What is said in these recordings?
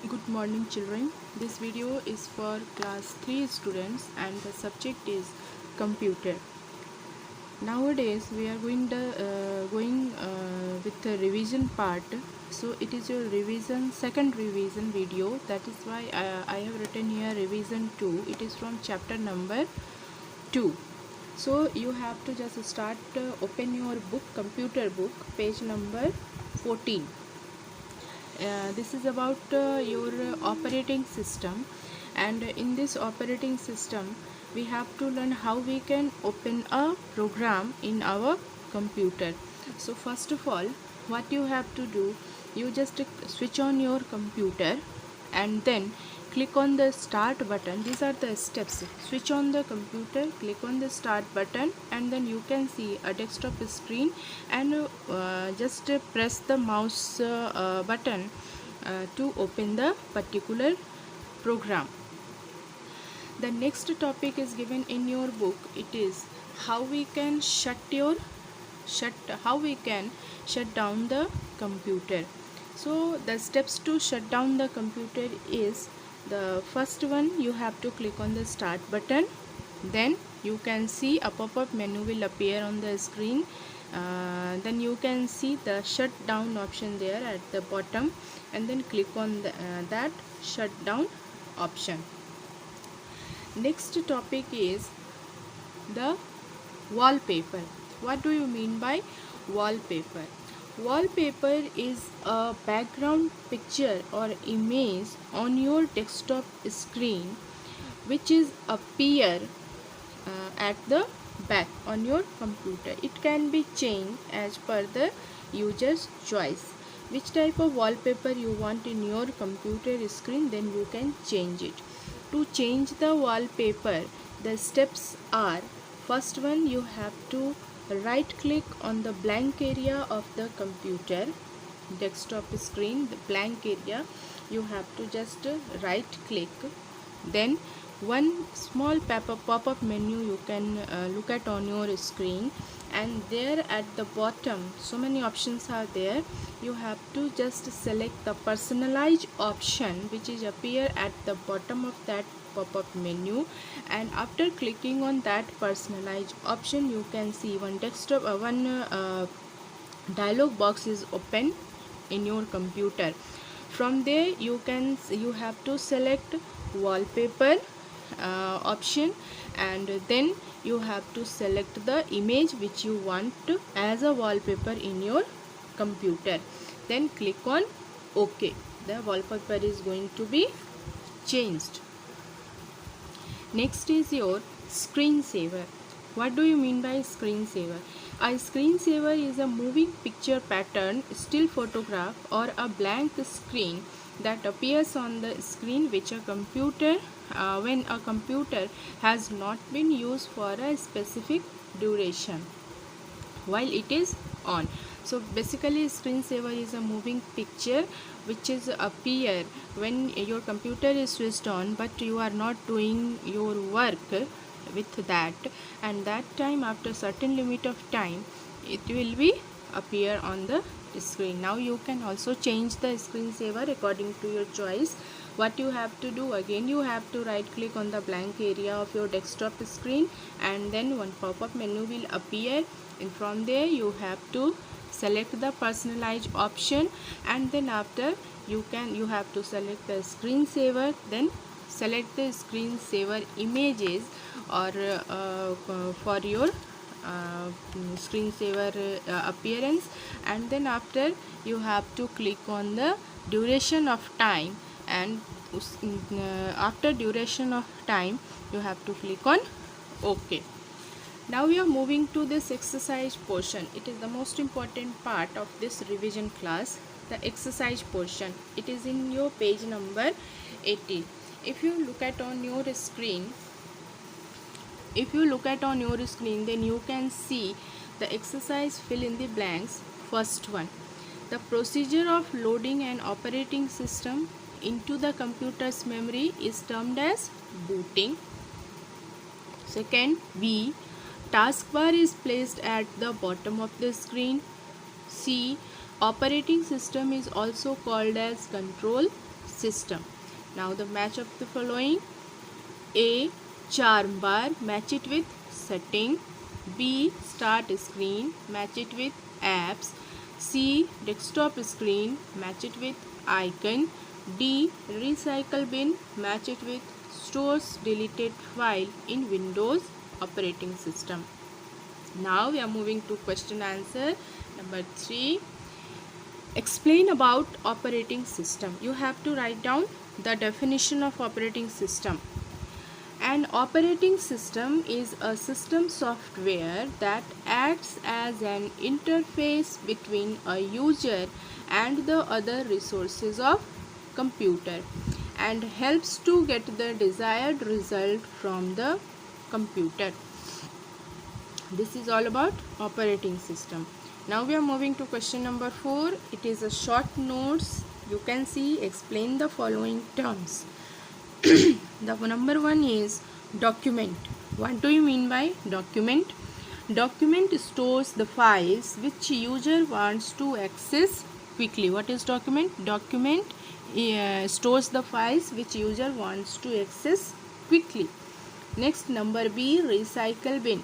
Good morning children. This video is for class 3 students and the subject is computer. Nowadays we are going with the revision part. So it is your second revision video. That is why I have written here revision 2. It is from chapter number 2. So you have to just start open your book, computer book, page number 14. This is about your operating system, and in this operating system we have to learn how we can open a program in our computer. So first of all, what you have to do, you just switch on your computer and then click on the start button. These are the steps. Switch on the computer, click on the start button, and then you can see a desktop screen, and just press the mouse button to open the particular program. The next topic is given in your book. It is how we can shut down the computer. So the steps to shut down the computer is, the first one, you have to click on the start button. Then you can see a pop-up menu will appear on the screen. Then you can see the shut down option there at the bottom, and then click on that shut down option. Next topic is the wallpaper. What do you mean by wallpaper? Wallpaper is a background picture or image on your desktop screen which is appear at the back on your computer. It can be changed as per the user's choice. Which type of wallpaper you want in your computer screen, then you can change it. To change the wallpaper, the steps are, first one, you have to right click on the blank area of the computer desktop screen, the blank area. You have to just right click. Then one small pop-up menu you can look at on your screen, and there at the bottom so many options are there. You have to just select the personalized option which is appear at the bottom of that pop-up menu, and after clicking on that personalized option, you can see one dialog box is open in your computer. From there you have to select wallpaper option, and then you have to select the image which you want as a wallpaper in your computer. Then click on OK. The wallpaper is going to be changed. Next is your screensaver. What do you mean by screensaver? A screensaver is a moving picture pattern, still photograph, or a blank screen that appears on the screen which a computer when a computer has not been used for a specific duration while it is on. So basically screensaver is a moving picture which is appear when your computer is switched on but you are not doing your work with that, and that time after certain limit of time it will be appear on the screen. Now you can also change the screensaver according to your choice. What you have to do, again you have to right click on the blank area of your desktop screen, and then one pop-up menu will appear, and from there you have to select the personalized option, and then after you have to select the screensaver, then select the screensaver images or for your screensaver appearance, and then after you have to click on the duration of time, and after duration of time you have to click on OK. Now we are moving to this exercise portion. It is the most important part of this revision class, the exercise portion. It is in your page number 18. If you look at on your screen, then you can see the exercise fill in the blanks. First one, the procedure of loading an operating system into the computer's memory is termed as booting. Second, B, taskbar is placed at the bottom of the screen. C, operating system is also called as control system. Now the match of the following: A. Charm bar, match it with setting. B. Start screen, match it with apps. C. Desktop screen, match it with icon. D. Recycle bin, match it with stores deleted file in Windows operating system. Now we are moving to question answer number 3. Explain about operating system. You have to write down the definition of operating system. An operating system is a system software that acts as an interface between a user and the other resources of computer and helps to get the desired result from the computer. This is all about operating system. Now we are moving to question number 4. It is a short notes. You can see, explain the following terms. The number 1 is document. What do you mean by document? Document stores the files which user wants to access quickly. What is document? Document stores the files which user wants to access quickly. Next, number B, recycle bin.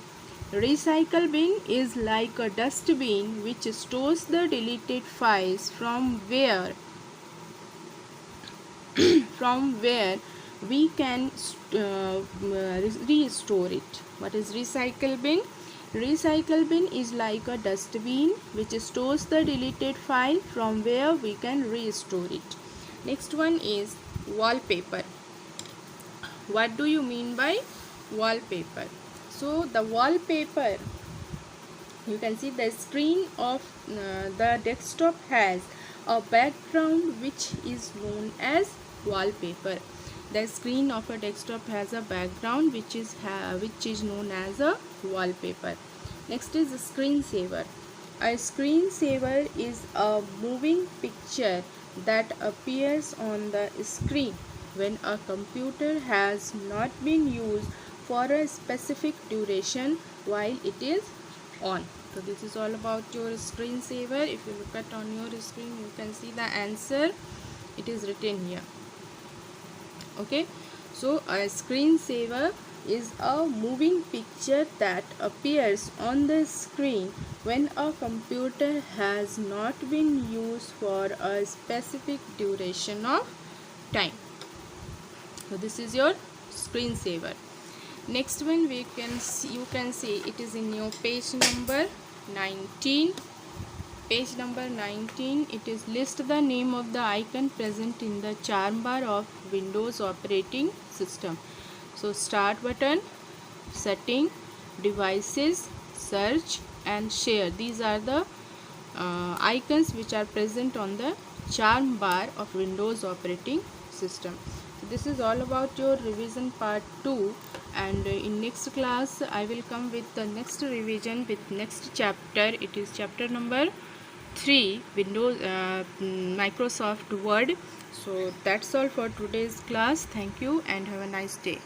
Recycle bin is like a dustbin which stores the deleted files from where we can restore it. What is recycle bin? Recycle bin is like a dustbin which stores the deleted file from where we can restore it. Next one is wallpaper. What do you mean by wallpaper? So the wallpaper, you can see the screen of the desktop has a background which is known as wallpaper. The screen of a desktop has a background which is known as a wallpaper. Next is a screensaver. A screensaver is a moving picture that appears on the screen when a computer has not been used for a specific duration while it is on. So this is all about your screensaver. If you look at on your screen, you can see the answer. It is written here. Okay, so a screensaver is a moving picture that appears on the screen when a computer has not been used for a specific duration of time. So this is your screensaver. Next one we can see, you can see it is in your page number 19. Page number 19, it is list the name of the icon present in the charm bar of Windows operating system. So start button, setting, devices, search and share. These are the icons which are present on the charm bar of Windows operating system. So this is all about your revision part 2, and in next class I will come with the next revision with next chapter. It is chapter number 3, Windows Microsoft Word. So that's all for today's class. Thank you and have a nice day.